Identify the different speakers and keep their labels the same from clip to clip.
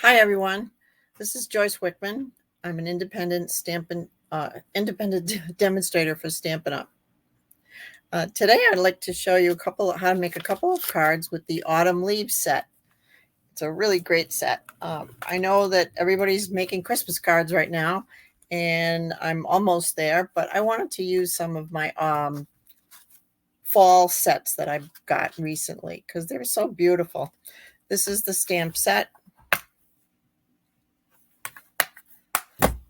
Speaker 1: Hi, everyone. This is Joyce Wickman. I'm an independent demonstrator for Stampin' Up. Today, I'd like to show you how to make a couple of cards with the Autumn Leaves set. It's a really great set. I know that everybody's making Christmas cards right now, and I'm almost there, but I wanted to use some of my fall sets that I've got recently because they're so beautiful. This is the stamp set.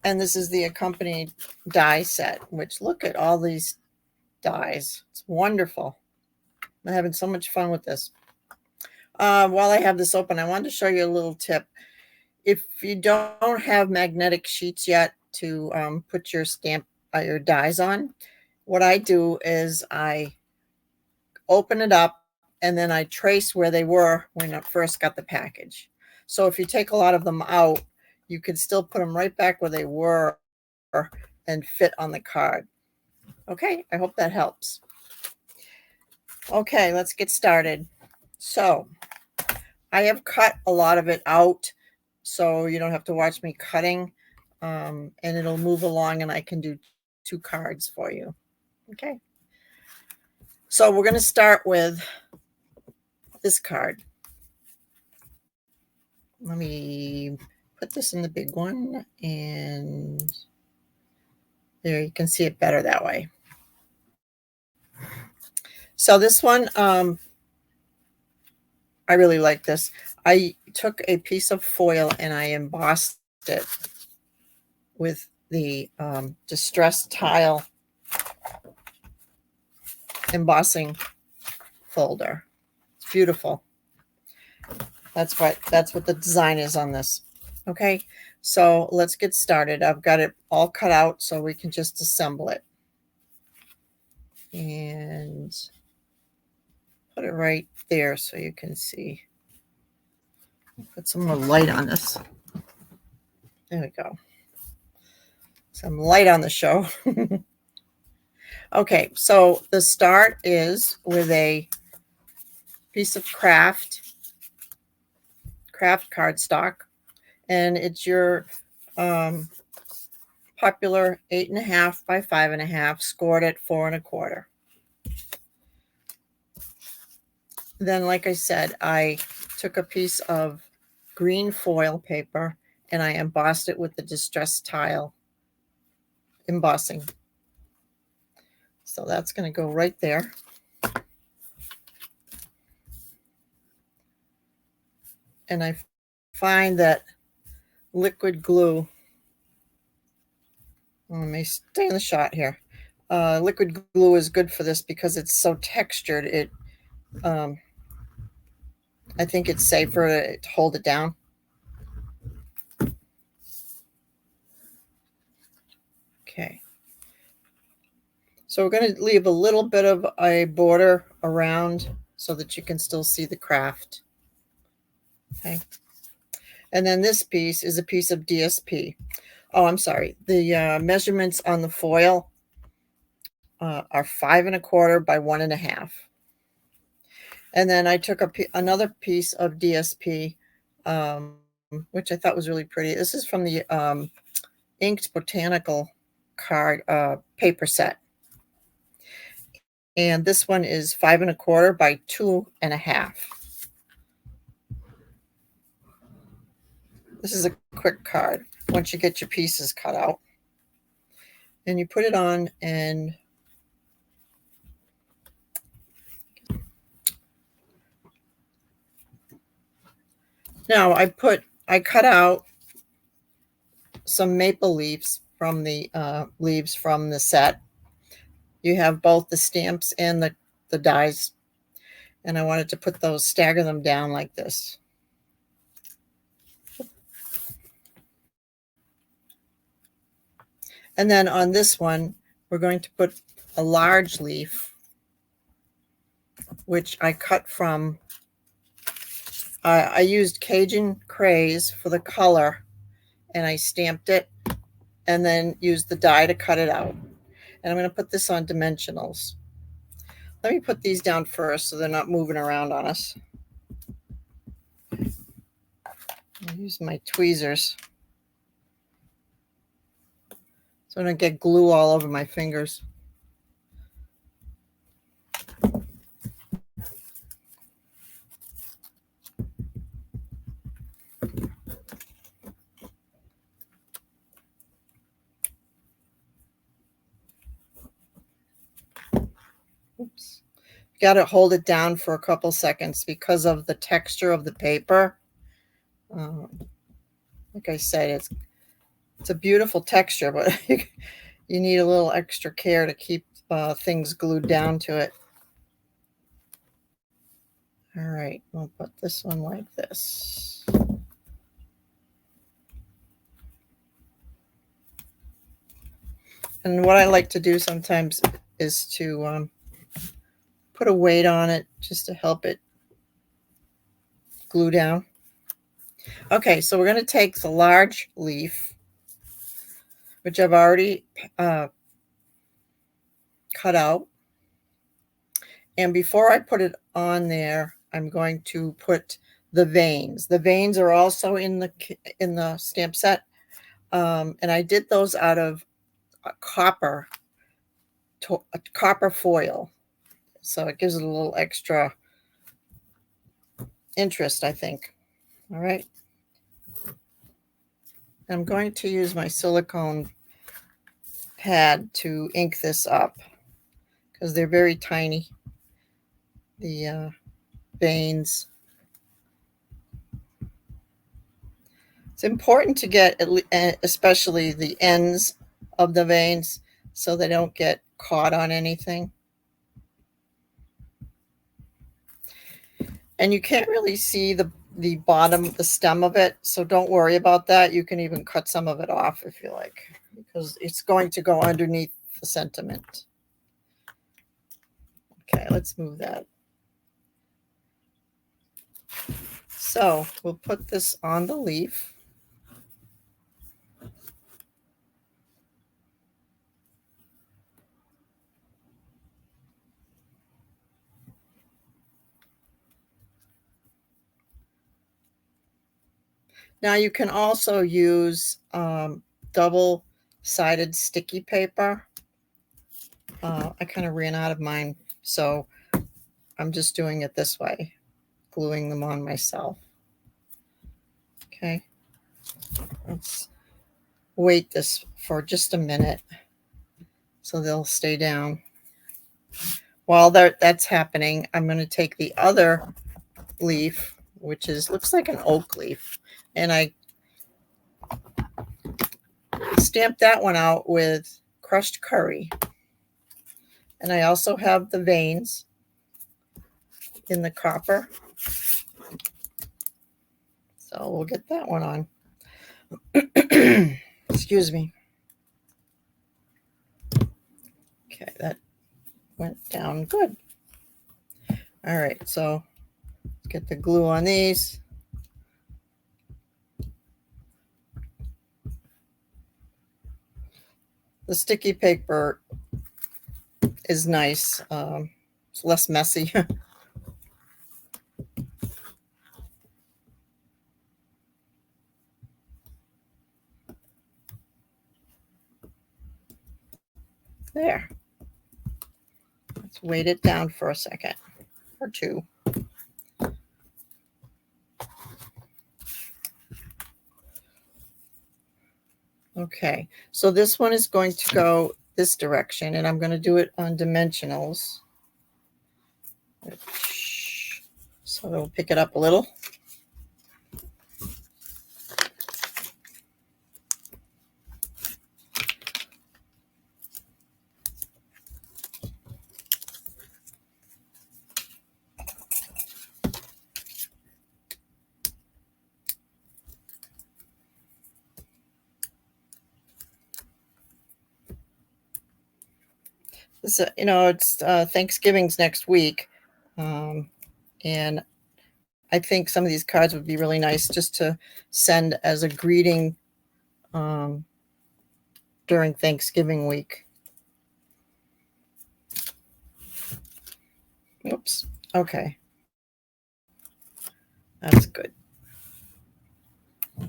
Speaker 1: And this is the accompanied die set, which look at all these dies. It's wonderful. I'm having so much fun with this. While I have this open, I wanted to show you a little tip. If you don't have magnetic sheets yet to put your your dies on, what I do is I open it up and then I trace where they were when I first got the package. So if you take a lot of them out, you can still put them right back where they were and fit on the card. Okay, I hope that helps. Okay, let's get started. So I have cut a lot of it out so you don't have to watch me cutting, and it'll move along and I can do 2 cards for you. Okay, so we're going to start with this card. Let me put this in the big one, and there, you can see it better that way. So this one, I really like this. I took a piece of foil and I embossed it with the distressed tile embossing folder. It's beautiful. That's what the design is on this. Okay, so let's get started. I've got it all cut out so we can just assemble it. And put it right there so you can see. Put some more light on this. There we go. Some light on the show. Okay, so the start is with a piece of craft cardstock, and it's your popular 8.5 by 5.5, scored at 4 1/4. Then, like I said, I took a piece of green foil paper and I embossed it with the distressed tile embossing. So that's going to go right there. And I find that liquid glue, let me stay in the shot here. Liquid glue is good for this because it's so textured. I think it's safer to hold it down. Okay. So we're going to leave a little bit of a border around so that you can still see the craft. Okay. And then this piece is a piece of DSP. Oh, I'm sorry. The measurements on the foil are 5 1/4 by 1 1/2. And then I took another piece of DSP, which I thought was really pretty. This is from the Inked Botanical card paper set. And this one is 5 1/4 by 2 1/2. This is a quick card once you get your pieces cut out. And you put it on, and now I cut out some maple leaves from the leaves from the set. You have both the stamps and the dies, and I wanted to put those, stagger them down like this. And then on this one, we're going to put a large leaf, which I cut from, I used Cajun Craze for the color, and I stamped it and then used the die to cut it out. And I'm going to put this on dimensionals. Let me put these down first so they're not moving around on us. I use my tweezers so I don't get glue all over my fingers. Oops. Got to hold it down for a couple seconds because of the texture of the paper. Like I said, it's a beautiful texture, but you need a little extra care to keep things glued down to it. All right, we'll put this one like this. And what I like to do sometimes is to put a weight on it just to help it glue down. Okay, so we're going to take the large leaf, which I've already cut out. And before I put it on there, I'm going to put the veins. The veins are also in the stamp set. And I did those out of copper foil. So it gives it a little extra interest, I think. All right. I'm going to use my silicone pad to ink this up because they're very tiny, the veins. It's important to get especially the ends of the veins so they don't get caught on anything. And you can't really see the bottom, the stem of it, so don't worry about that. You can even cut some of it off if you like, because it's going to go underneath the sentiment. Okay, let's move that. So we'll put this on the leaf. Now you can also use double-sided sticky paper. I kind of ran out of mine, so I'm just doing it this way, gluing them on myself. Okay, let's wait this for just a minute so they'll stay down. While that's happening, I'm going to take the other leaf, which looks like an oak leaf, and I stamped that one out with crushed curry. And I also have the veins in the copper. So we'll get that one on. Excuse me. Okay, that went down good. All right, so let's get the glue on these. The sticky paper is nice. It's less messy. There. Let's weight it down for a second or two. Okay, so this one is going to go this direction, and I'm going to do it on dimensionals. So it'll pick it up a little. This, it's Thanksgiving's next week, and I think some of these cards would be really nice just to send as a greeting during Thanksgiving week. Oops. Okay. That's good.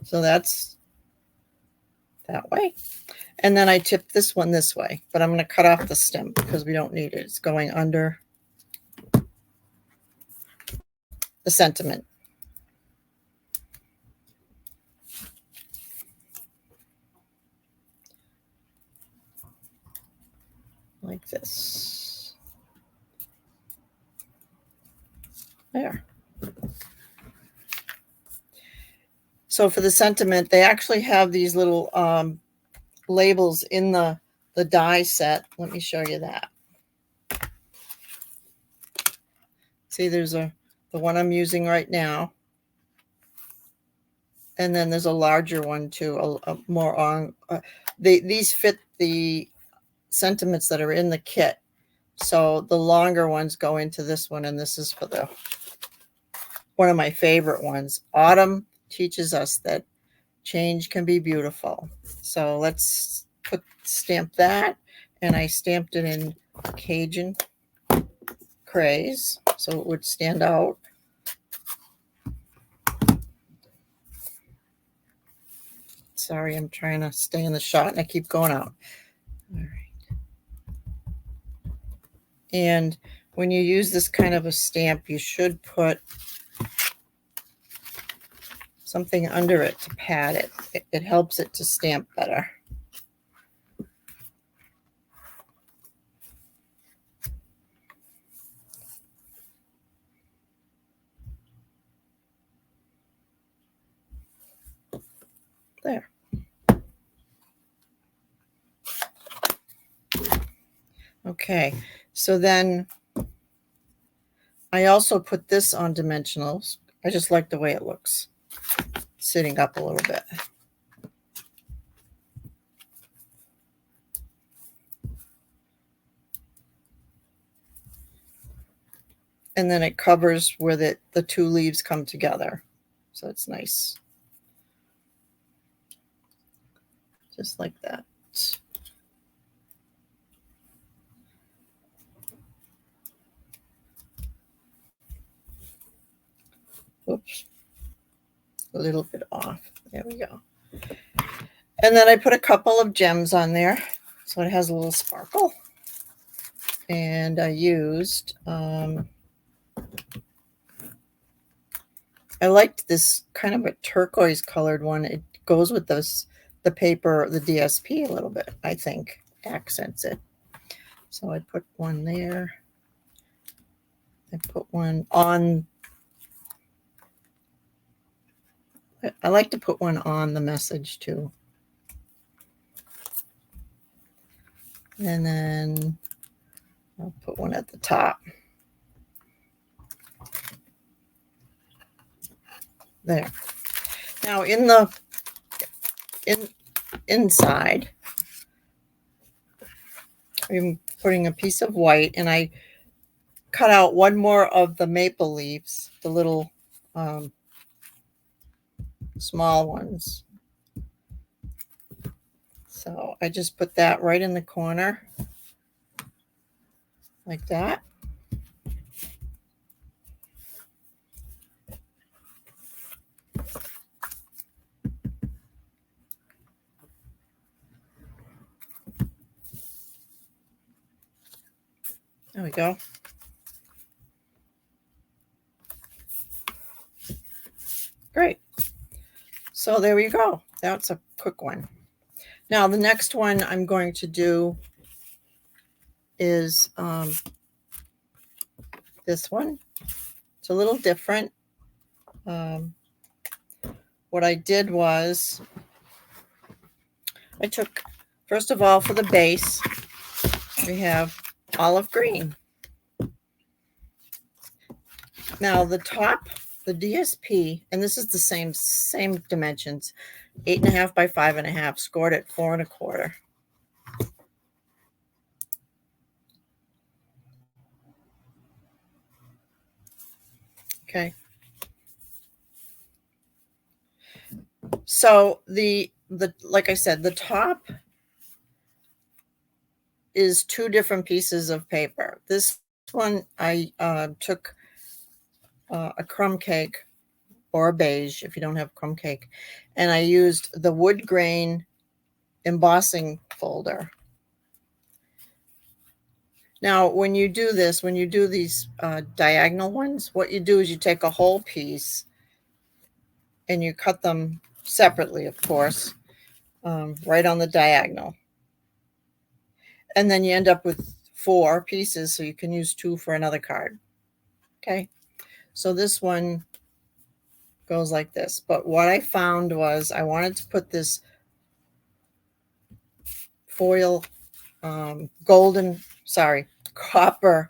Speaker 1: So that's that way. And then I tip this one this way, but I'm going to cut off the stem because we don't need it. It's going under the sentiment. Like this. There. So for the sentiment, they actually have these little labels in the die set. Let me show you that. See, there's the one I'm using right now. And then there's a larger one too, a more on. These fit the sentiments that are in the kit. So the longer ones go into this one, and this is for the one of my favorite ones. Autumn teaches us that change can be beautiful. So let's stamp that, and I stamped it in Cajun Craze so it would stand out. Sorry, I'm trying to stay in the shot and I keep going out. All right. And when you use this kind of a stamp, you should put something under it to pad it. It helps it to stamp better. There. Okay, so then I also put this on dimensionals. I just like the way it looks, sitting up a little bit. And then it covers where the two leaves come together. So it's nice. Just like that. Oops. A little bit off. There we go. And then I put a couple of gems on there so it has a little sparkle. And I used, I liked this kind of a turquoise colored one. It goes with the paper, the DSP a little bit, I think, accents it. So I put one there. I put one on. I like to put one on the message too. And then I'll put one at the top. There. Now in the inside, I'm putting a piece of white, and I cut out one more of the maple leaves, the little small ones. So I just put that right in the corner like that. There we go. Great. So there we go. That's a quick one. Now the next one I'm going to do is this one. It's a little different. What I did was I took, first of all, for the base, we have olive green. Now the top, the DSP, and this is the same dimensions, 8.5 by 5.5, scored at 4 1/4. Okay. So the like I said, the top is 2 different pieces of paper. This one I took a crumb cake or a beige if you don't have crumb cake. And I used the wood grain embossing folder. Now, when you do this, when you do these diagonal ones, what you do is you take a whole piece and you cut them separately, of course, right on the diagonal. And then you end up with 4 pieces, so you can use 2 for another card. Okay, so this one goes like this. But what I found was I wanted to put this foil, copper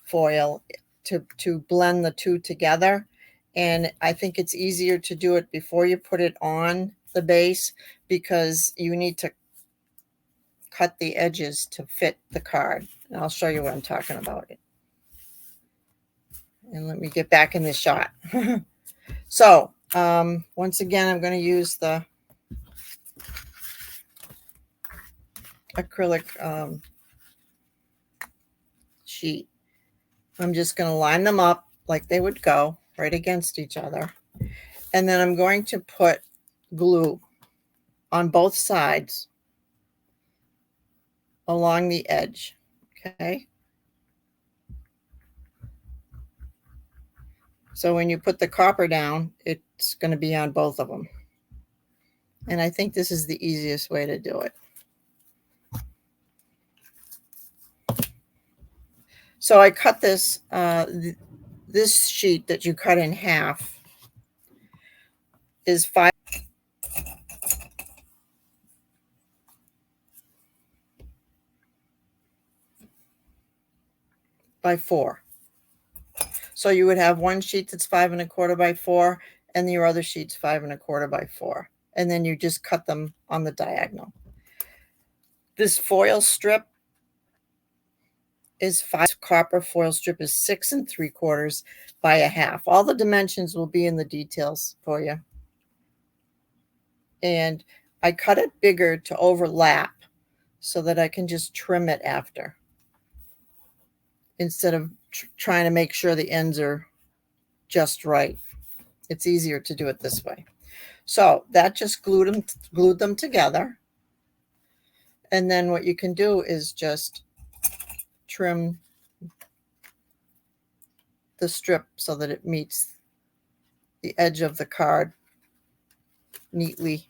Speaker 1: foil to blend the two together. And I think it's easier to do it before you put it on the base, because you need to cut the edges to fit the card. And I'll show you what I'm talking about. And let me get back in this shot. So once again, I'm going to use the acrylic sheet. I'm just going to line them up like they would go right against each other. And then I'm going to put glue on both sides along the edge. Okay. So when you put the copper down, it's going to be on both of them. And I think this is the easiest way to do it. So I cut this, this sheet that you cut in half is 5 by 4. So you would have one sheet that's 5 1/4 by 4, and your other sheet's 5 1/4 by 4. And then you just cut them on the diagonal. This foil strip is 5. Copper foil strip is 6 3/4 by 1/2. All the dimensions will be in the details for you. And I cut it bigger to overlap so that I can just trim it after, instead of trying to make sure the ends are just right. It's easier to do it this way. So that just glued them together. And then what you can do is just trim the strip so that it meets the edge of the card neatly.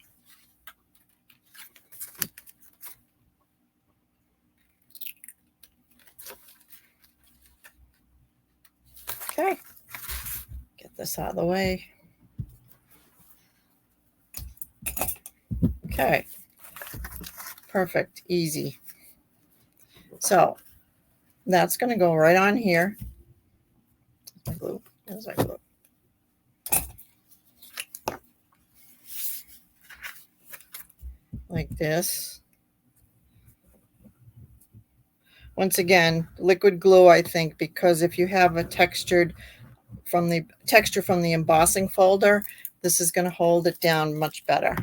Speaker 1: Okay, get this out of the way. Okay, perfect, easy. So that's going to go right on here. My glue. There's my glue. Like this. Once again, liquid glue, I think, because if you have a texture from the embossing folder, this is going to hold it down much better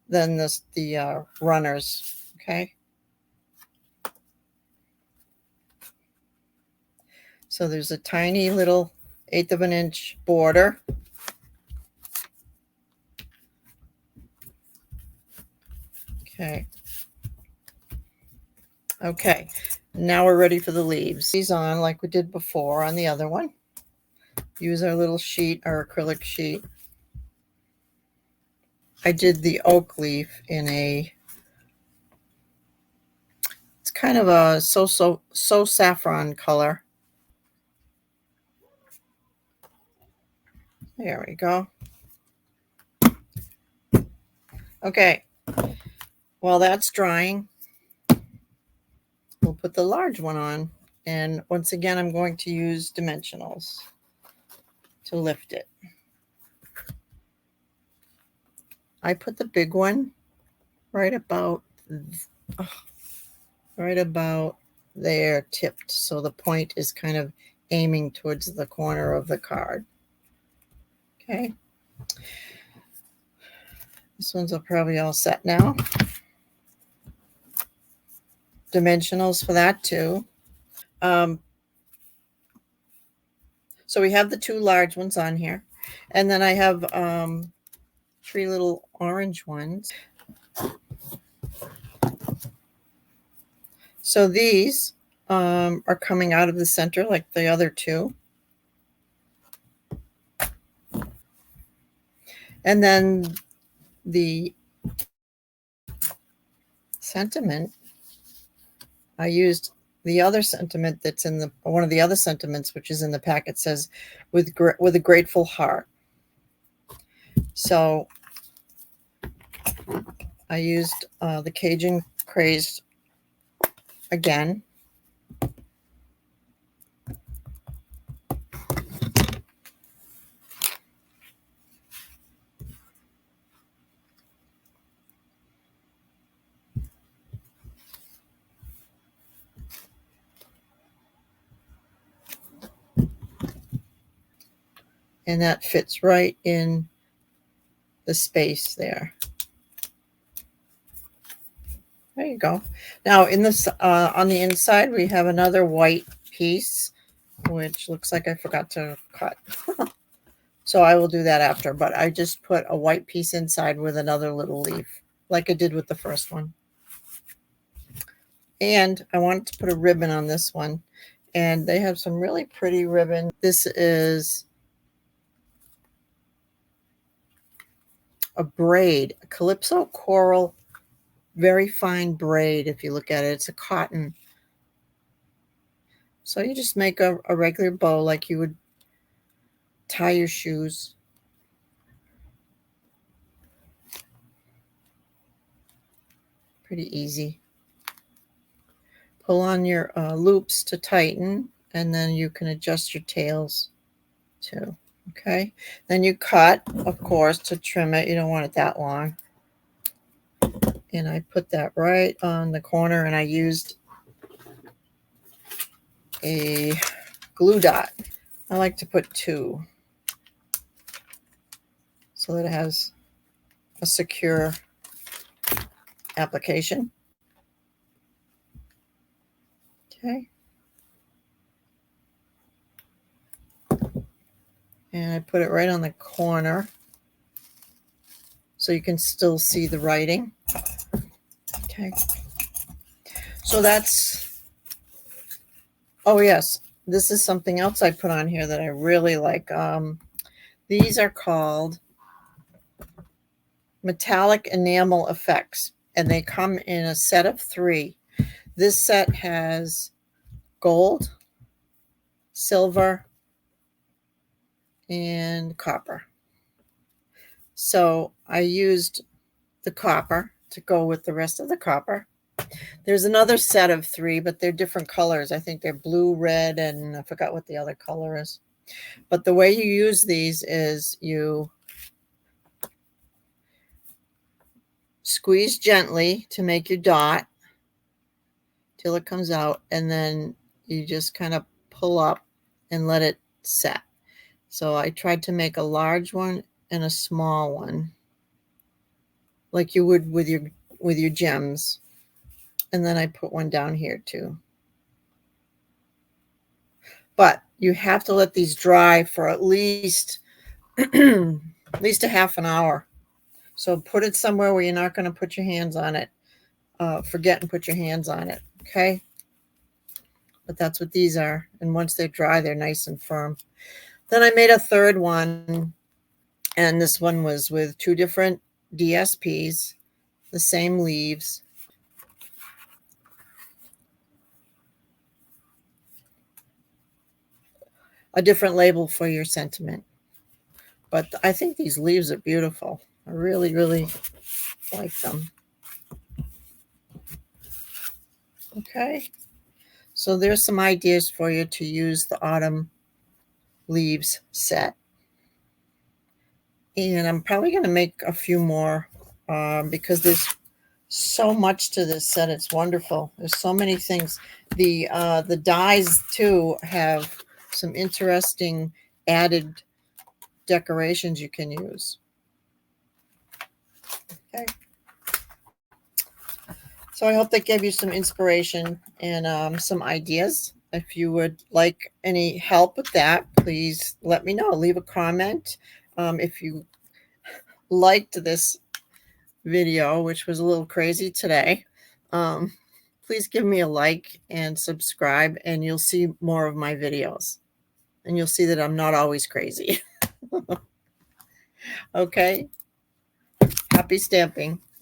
Speaker 1: than the runners. Okay. So there's a tiny little 1/8 of an inch border. Okay. Okay. Now we're ready for the leaves. These on like we did before on the other one. Use our little sheet, our acrylic sheet. I did the oak leaf in it's kind of a so saffron color. There we go. Okay. While that's drying, we'll put the large one on. And once again, I'm going to use dimensionals to lift it. I put the big one right about there, tipped, so the point is kind of aiming towards the corner of the card. Okay. This one's probably all set now. Dimensionals for that too. So we have the 2 large ones on here. And then I have 3 little orange ones. So these are coming out of the center like the other two. And then the sentiment, I used the other sentiment that's in the one of the other sentiments, which is in the packet, says with a grateful heart. So I used the Cajun Craze again. And that fits right in the space there. There you go. Now in this on the inside we have another white piece, which looks like I forgot to cut. So I will do that after, but I just put a white piece inside with another little leaf, like I did with the first one. And I wanted to put a ribbon on this one, and they have some really pretty ribbon. This is a braid, a Calypso coral, very fine braid. If you look at it, it's a cotton. So you just make a regular bow like you would tie your shoes. Pretty easy. Pull on your loops to tighten, and then you can adjust your tails too. Okay, then you cut, of course, to trim it. You don't want it that long. And I put that right on the corner, and I used a glue dot. I like to put 2 so that it has a secure application. Okay. And I put it right on the corner so you can still see the writing. Okay. So that's, oh yes, this is something else I put on here that I really like. These are called metallic enamel effects, and they come in a set of 3. This set has gold, silver, and copper. So I used the copper to go with the rest of the copper. There's another set of 3, but they're different colors. I think they're blue, red, and I forgot what the other color is. But the way you use these is you squeeze gently to make your dot till it comes out, and then you just kind of pull up and let it set. So I tried to make a large one and a small one, like you would with your gems. And then I put one down here too. But you have to let these dry for at least a half an hour. So put it somewhere where you're not going to put your hands on it. Forget and put your hands on it. Okay. But that's what these are. And once they're dry, they're nice and firm. Then I made a third one. And this one was with 2 different DSPs, the same leaves. A different label for your sentiment. But I think these leaves are beautiful. I really, really like them. Okay. So there's some ideas for you to use the autumn leaves set. And I'm probably going to make a few more because there's so much to this set. It's wonderful. There's so many things. The dies too have some interesting added decorations you can use. Okay. So I hope that gave you some inspiration and some ideas. If you would like any help with that, please let me know. Leave a comment. If you liked this video, which was a little crazy today, please give me a like and subscribe, and you'll see more of my videos. And you'll see that I'm not always crazy. Okay? Happy stamping.